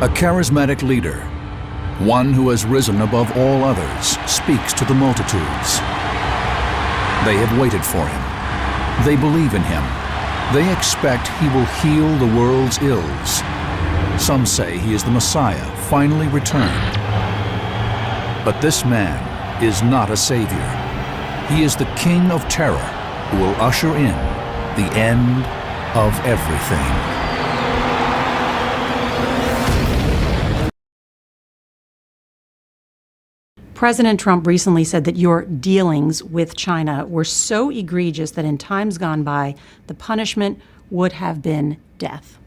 A charismatic leader, one who has risen above all others, speaks to the multitudes. They have waited for him. They believe in him. They expect he will heal the world's ills. Some say he is the Messiah, finally returned. But this man is not a savior. He is the King of Terror who will usher in the end of everything. President Trump recently said that your dealings with China were so egregious that in times gone by, the punishment would have been death.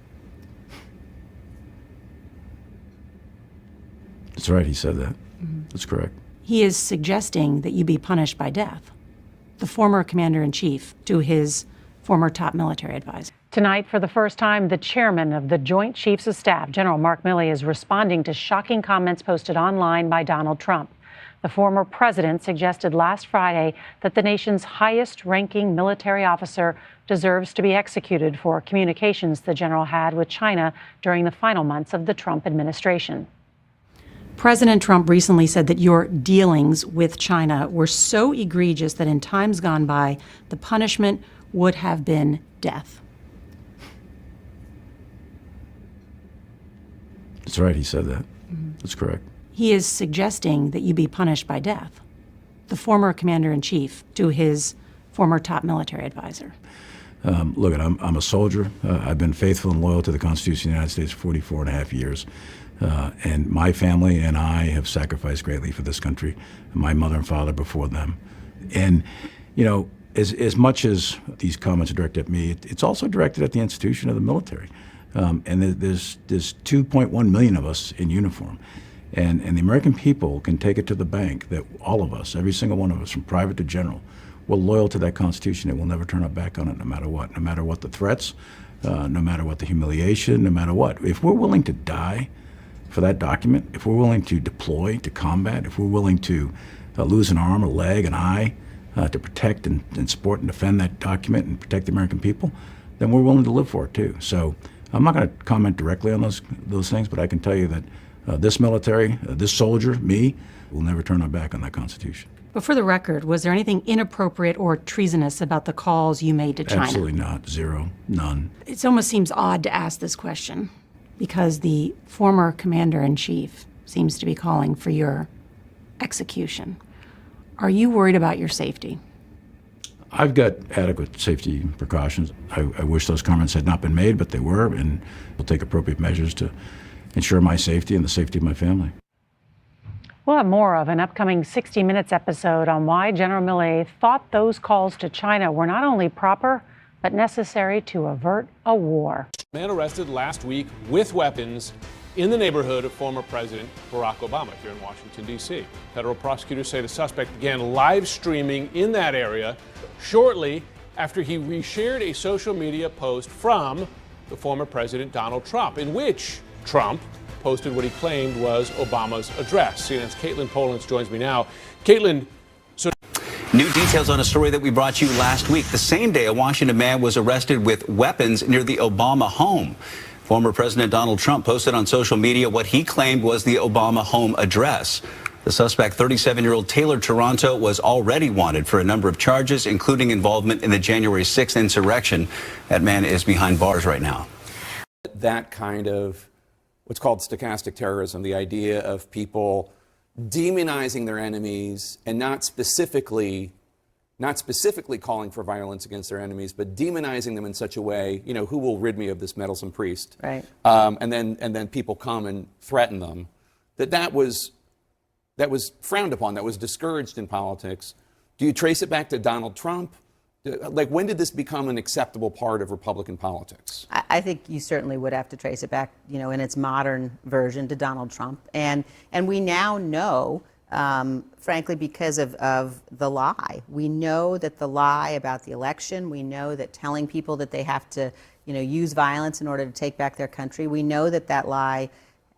That's right, he said that. That's correct. He is suggesting that you be punished by death. The former commander-in-chief to his former top military advisor. Tonight, for the first time, the chairman of the Joint Chiefs of Staff, General Mark Milley, is responding to shocking comments posted online by Donald Trump. The former president suggested last Friday that the nation's highest-ranking military officer deserves to be executed for communications the general had with China during the final months of the Trump administration. President Trump recently said that your dealings with China were so egregious that in times gone by, the punishment would have been death. That's right, he said that. That's correct. He is suggesting that you be punished by death. The former commander-in-chief to his former top military advisor. Look, I'm a soldier. I've been faithful and loyal to the Constitution of the United States for 44 and a half years. And my family and I have sacrificed greatly for this country, my mother and father before them. And, you know, as much as these comments are directed at me, it's also directed at the institution of the military. And there's 2.1 million of us in uniform. And the American people can take it to the bank that all of us, every single one of us, from private to general, we're loyal to that Constitution and we'll never turn our back on it no matter what the threats, no matter what the humiliation, no matter what. If we're willing to die for that document, if we're willing to deploy to combat, if we're willing to lose an arm, a leg, an eye, to protect and support and defend that document and protect the American people, then we're willing to live for it too. So I'm not going to comment directly on those things, but I can tell you that this military, this soldier, me, will never turn our back on that Constitution. But for the record, was there anything inappropriate or treasonous about the calls you made to China? Absolutely not. Zero. None. It almost seems odd to ask this question because the former commander-in-chief seems to be calling for your execution. Are you worried about your safety? I've got adequate safety precautions. I wish those comments had not been made, but they were, and we'll take appropriate measures to ensure my safety and the safety of my family. We'll have more of an upcoming 60 Minutes episode on why General Milley thought those calls to China were not only proper, but necessary to avert a war. Man arrested last week with weapons in the neighborhood of former President Barack Obama here in Washington, D.C. Federal prosecutors say the suspect began live streaming in that area shortly after he reshared a social media post from the former President Donald Trump, in which Trump posted what he claimed was Obama's address. CNN's Caitlin Polans joins me now. Caitlin, new details on a story that we brought you last week. The same day, a Washington man was arrested with weapons near the Obama home. Former President Donald Trump posted on social media what he claimed was the Obama home address. The suspect, 37-year-old Taylor Toronto, was already wanted for a number of charges, including involvement in the January 6th insurrection. That man is behind bars right now. That kind of what's called stochastic terrorism, the idea of people demonizing their enemies and not specifically calling for violence against their enemies, but demonizing them in such a way, you know, who will rid me of this meddlesome priest? Right. And then people come and threaten them. That was frowned upon, that was discouraged in politics. Do you trace it back to Donald Trump? Like, when did this become an acceptable part of Republican politics? I think you certainly would have to trace it back, you know, in its modern version to Donald Trump. And we now know, frankly, because of the lie. We know that the lie about the election, we know that telling people that they have to, you know, use violence in order to take back their country, we know that that lie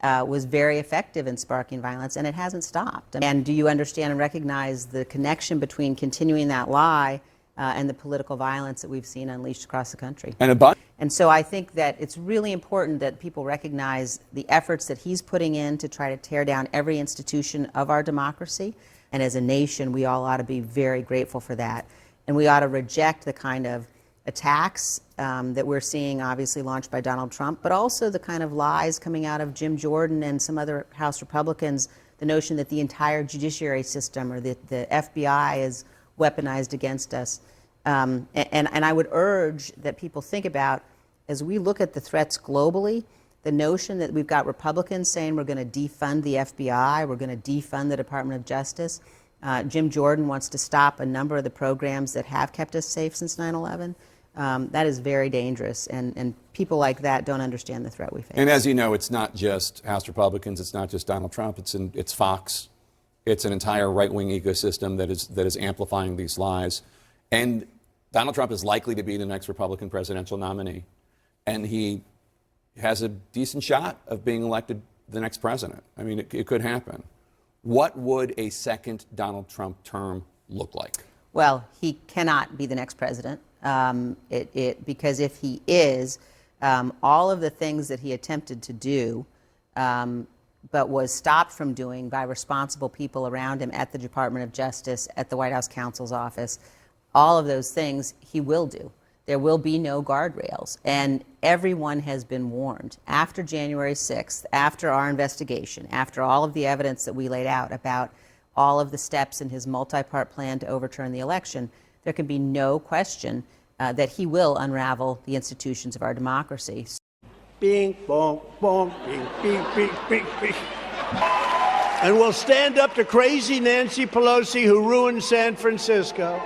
was very effective in sparking violence, and it hasn't stopped. And do you understand and recognize the connection between continuing that lie and the political violence that we've seen unleashed across the country? And so I think that it's really important that people recognize the efforts that he's putting in to try to tear down every institution of our democracy. And as a nation, we all ought to be very grateful for that. And we ought to reject the kind of attacks that we're seeing, obviously launched by Donald Trump, but also the kind of lies coming out of Jim Jordan and some other House Republicans, the notion that the entire judiciary system or the FBI is weaponized against us. And I would urge that people think about, as we look at the threats globally, the notion that we've got Republicans saying we're going to defund the FBI, we're going to defund the Department of Justice. Jim Jordan wants to stop a number of the programs that have kept us safe since 9/11. That is very dangerous, and people like that don't understand the threat we face. And as you know, it's not just House Republicans, it's not just Donald Trump, it's Fox. It's an entire right-wing ecosystem that is amplifying these lies. And Donald Trump is likely to be the next Republican presidential nominee. And he has a decent shot of being elected the next president. I mean, it could happen. What would a second Donald Trump term look like? Well, he cannot be the next president because if he is, all of the things that he attempted to do but was stopped from doing by responsible people around him at the Department of Justice, at the White House counsel's office, all of those things he will do. There will be no guardrails. And everyone has been warned. After January 6th, after our investigation, after all of the evidence that we laid out about all of the steps in his multi-part plan to overturn the election, there can be no question that he will unravel the institutions of our democracy. Bing, bong, bong, bing, bing, bing, bing, bing. And we'll stand up to crazy Nancy Pelosi, who ruined San Francisco.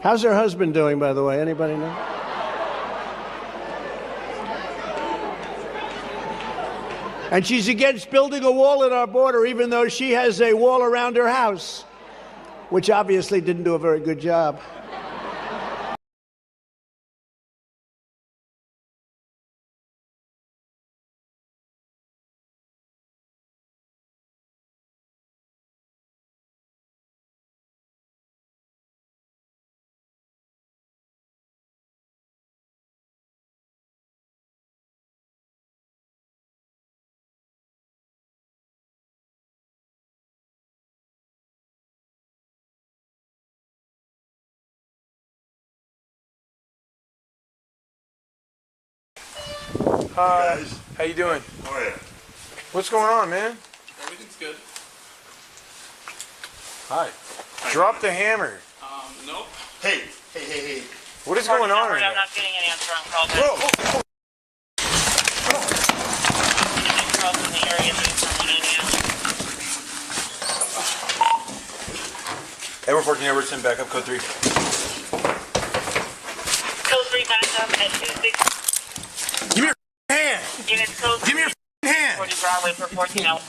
How's her husband doing, by the way? Anybody know? And she's against building a wall at our border, even though she has a wall around her house, which obviously didn't do a very good job. Hi. How you doing? How are you? What's going on, man? Everything's good. Hi. Drop the hammer. Nope. Hey. What is going on right now? I'm not getting an answer on call. Bro! In the area Edward 14 Everton, backup code 3. Code 3 backup at 26. Give me your hand! Units code 3. Give me your hand! 40 Broadway for 14 hours.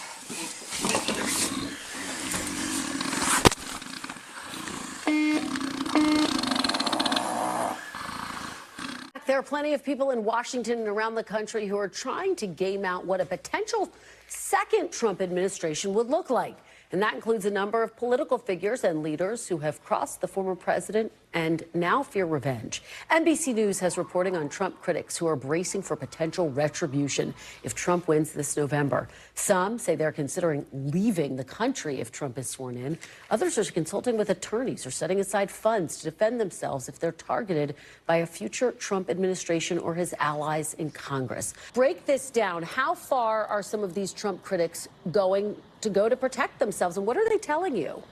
There are plenty of people in Washington and around the country who are trying to game out what a potential second Trump administration would look like. And that includes a number of political figures and leaders who have crossed the former president and now fear revenge. NBC News has reporting on Trump critics who are bracing for potential retribution if Trump wins this November. Some say they're considering leaving the country if Trump is sworn in. Others are consulting with attorneys or setting aside funds to defend themselves if they're targeted by a future Trump administration or his allies in Congress. Break this down. How far are some of these Trump critics going to protect themselves, and what are they telling you?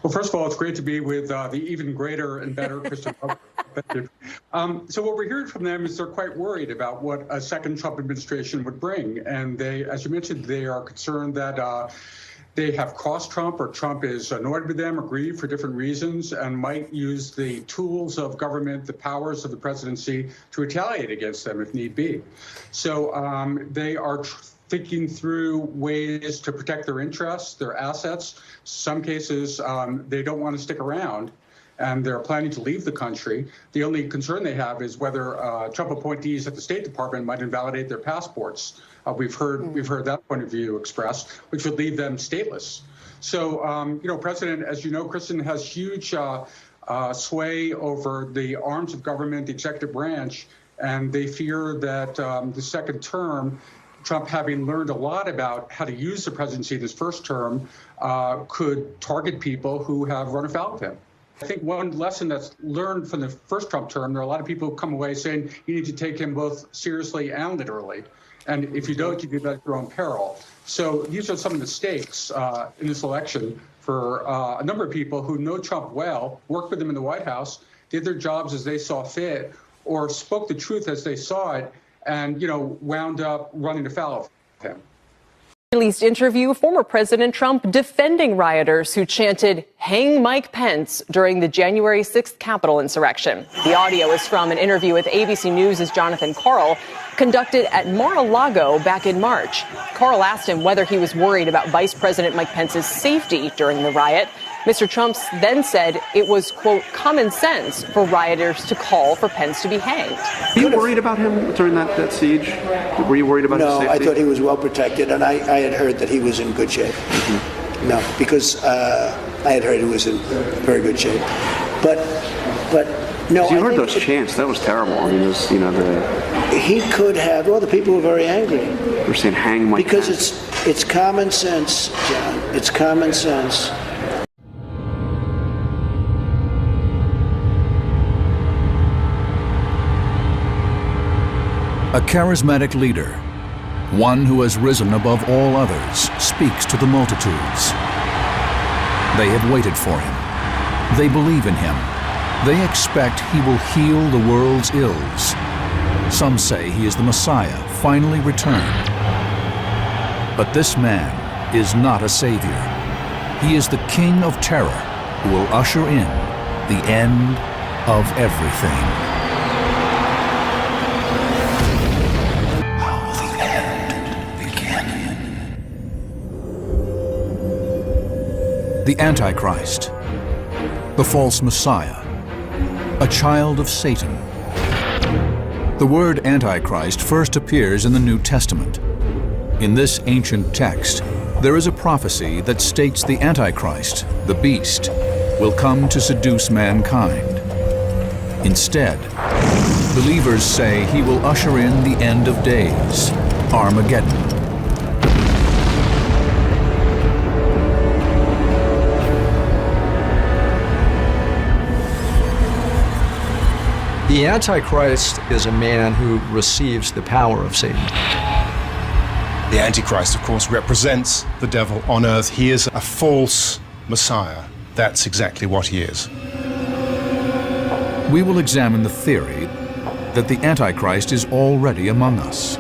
Well, first of all, it's great to be with the even greater and better Kristen Butler. Thank you. So what we're hearing from them is they're quite worried about what a second Trump administration would bring. And they, as you mentioned, they are concerned that they have crossed Trump, or Trump is annoyed with them or grieved for different reasons, and might use the tools of government, the powers of the presidency, to retaliate against them if need be. So they are thinking through ways to protect their interests, their assets. Some cases, they don't want to stick around, and they're planning to leave the country. The only concern they have is whether Trump appointees at the State Department might invalidate their passports. We've heard that point of view expressed, which would leave them stateless. So, President, as you know, Kristen, has huge sway over the arms of government, the executive branch, and they fear that the second term, Trump, having learned a lot about how to use the presidency in his first term, could target people who have run afoul of him. I think one lesson that's learned from the first Trump term, there are a lot of people who come away saying you need to take him both seriously and literally. And if you don't, you do that at your own peril. So these are some of the stakes in this election for a number of people who know Trump well, worked with him in the White House, did their jobs as they saw fit, or spoke the truth as they saw it, and, wound up running afoul of him. Released interview, former President Trump defending rioters who chanted "Hang Mike Pence" during the January 6th Capitol insurrection. The audio is from an interview with ABC News' Jonathan Karl, conducted at Mar-a-Lago back in March. Karl asked him whether he was worried about Vice President Mike Pence's safety during the riot. Mr. Trump then said it was, quote, common sense for rioters to call for Pence to be hanged. Were you worried about him during that siege? Were you worried about his safety? No, I thought he was well protected, and I had heard that he was in good shape. Mm-hmm. No, because I had heard he was in very good shape. But no. You heard those chants. That was terrible. I mean, he could have. Well, the people were very angry. We're saying "Hang Mike Pence." Because it's common sense, John. It's common sense. A charismatic leader, one who has risen above all others, speaks to the multitudes. They have waited for him. They believe in him. They expect he will heal the world's ills. Some say he is the Messiah, finally returned. But this man is not a savior. He is the King of Terror who will usher in the end of everything. The Antichrist, the false Messiah, a child of Satan. The word Antichrist first appears in the New Testament. In this ancient text, there is a prophecy that states the Antichrist, the beast, will come to seduce mankind. Instead, believers say he will usher in the end of days, Armageddon. The Antichrist is a man who receives the power of Satan. The Antichrist, of course, represents the devil on earth. He is a false Messiah. That's exactly what he is. We will examine the theory that the Antichrist is already among us.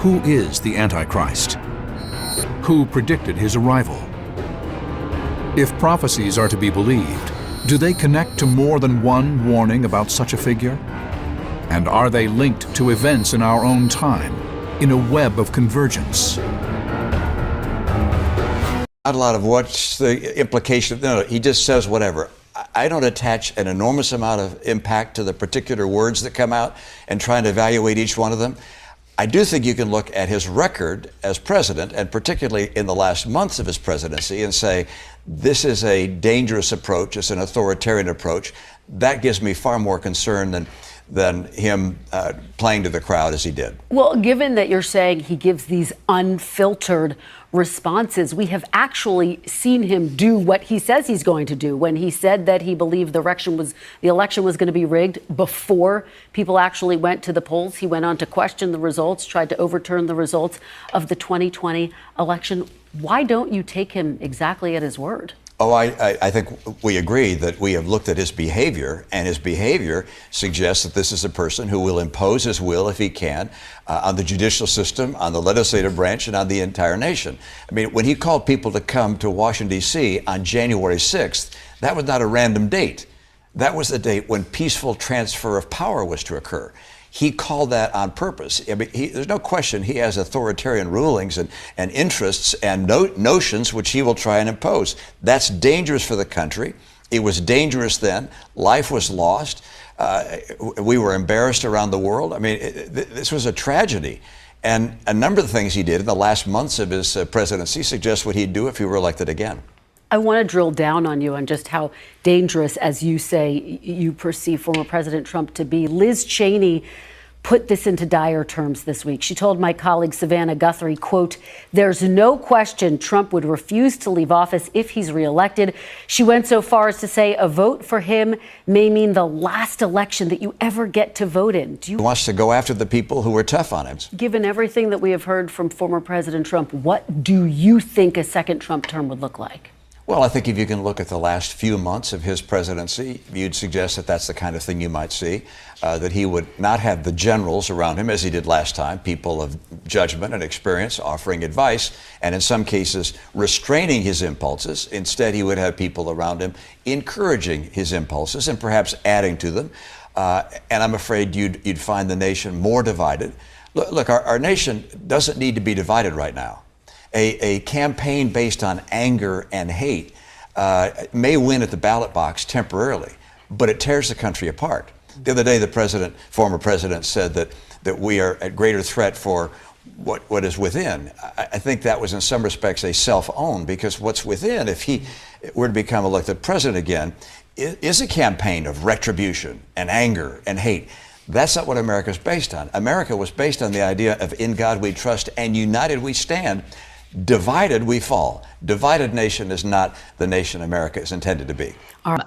Who is the Antichrist? Who predicted his arrival? If prophecies are to be believed, do they connect to more than one warning about such a figure? And are they linked to events in our own time, in a web of convergence? Not a lot of what's the implication. No, he just says whatever. I don't attach an enormous amount of impact to the particular words that come out and try and evaluate each one of them. I do think you can look at his record as president, and particularly in the last months of his presidency, and say, this is a dangerous approach, it's an authoritarian approach. That gives me far more concern than him playing to the crowd as he did. Well, given that you're saying he gives these unfiltered responses, we have actually seen him do what he says he's going to do. When he said that he believed the election was going to be rigged before people actually went to the polls, he went on to question the results, tried to overturn the results of the 2020 election. Why don't you take him exactly at his word? Oh, I think we agree that we have looked at his behavior, and his behavior suggests that this is a person who will impose his will, if he can, on the judicial system, on the legislative branch, and on the entire nation. I mean, when he called people to come to Washington, D.C. on January 6th, that was not a random date. That was the date when peaceful transfer of power was to occur. He called that on purpose. I mean, there's no question he has authoritarian rulings and interests and notions which he will try and impose. That's dangerous for the country. It was dangerous then. Life was lost. We were embarrassed around the world. I mean, this was a tragedy. And a number of the things he did in the last months of his presidency suggest what he'd do if he were elected again. I want to drill down on you on just how dangerous, as you say, you perceive former President Trump to be. Liz Cheney put this into dire terms this week. She told my colleague Savannah Guthrie, quote, "There's no question Trump would refuse to leave office if he's reelected." She went so far as to say a vote for him may mean the last election that you ever get to vote in. He wants to go after the people who were tough on him. Given everything that we have heard from former President Trump, what do you think a second Trump term would look like? Well, I think if you can look at the last few months of his presidency, you'd suggest that that's the kind of thing you might see, that he would not have the generals around him as he did last time, people of judgment and experience offering advice, and in some cases restraining his impulses. Instead, he would have people around him encouraging his impulses and perhaps adding to them. And I'm afraid you'd find the nation more divided. Look, our nation doesn't need to be divided right now. A campaign based on anger and hate may win at the ballot box temporarily, but it tears the country apart. The other day, the former president said that we are at greater threat for what is within. I think that was in some respects a self-own, because what's within, if he were to become elected president again, is a campaign of retribution and anger and hate. That's not what America is based on. America was based on the idea of in God we trust and united we stand. Divided we fall. Divided nation is not the nation America is intended to be.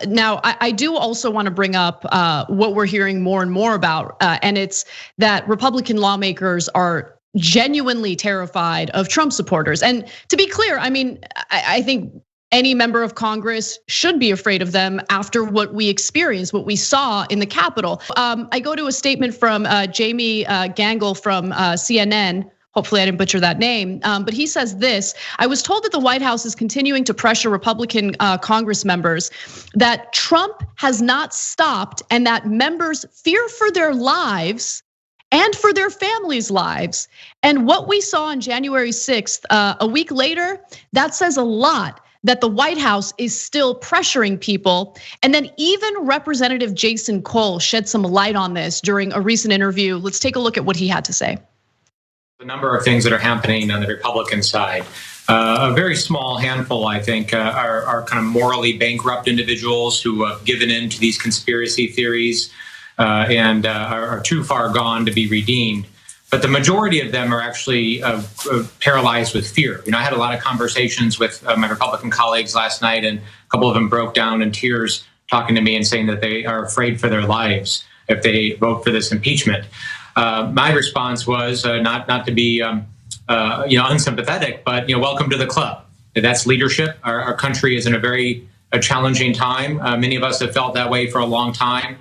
Now, I do also want to bring up what we're hearing more and more about, and it's that Republican lawmakers are genuinely terrified of Trump supporters. And to be clear, I mean, I think any member of Congress should be afraid of them after what we experienced, what we saw in the Capitol. I go to a statement from Jamie Gangle from CNN. Hopefully I didn't butcher that name, but he says this: "I was told that the White House is continuing to pressure Republican Congress members, that Trump has not stopped, and that members fear for their lives and for their families' lives. And what we saw on January 6th, a week later, that says a lot, that the White House is still pressuring people." And then even Representative Jason Cole shed some light on this during a recent interview. Let's take a look at what he had to say. The number of things that are happening on the Republican side. A very small handful, I think, are kind of morally bankrupt individuals who have given in to these conspiracy theories and are too far gone to be redeemed. But the majority of them are actually paralyzed with fear. You know, I had a lot of conversations with my Republican colleagues last night, and a couple of them broke down in tears talking to me and saying that they are afraid for their lives if they vote for this impeachment. My response was not to be unsympathetic, but welcome to the club. That's leadership. Our country is in a very challenging time. Many of us have felt that way for a long time.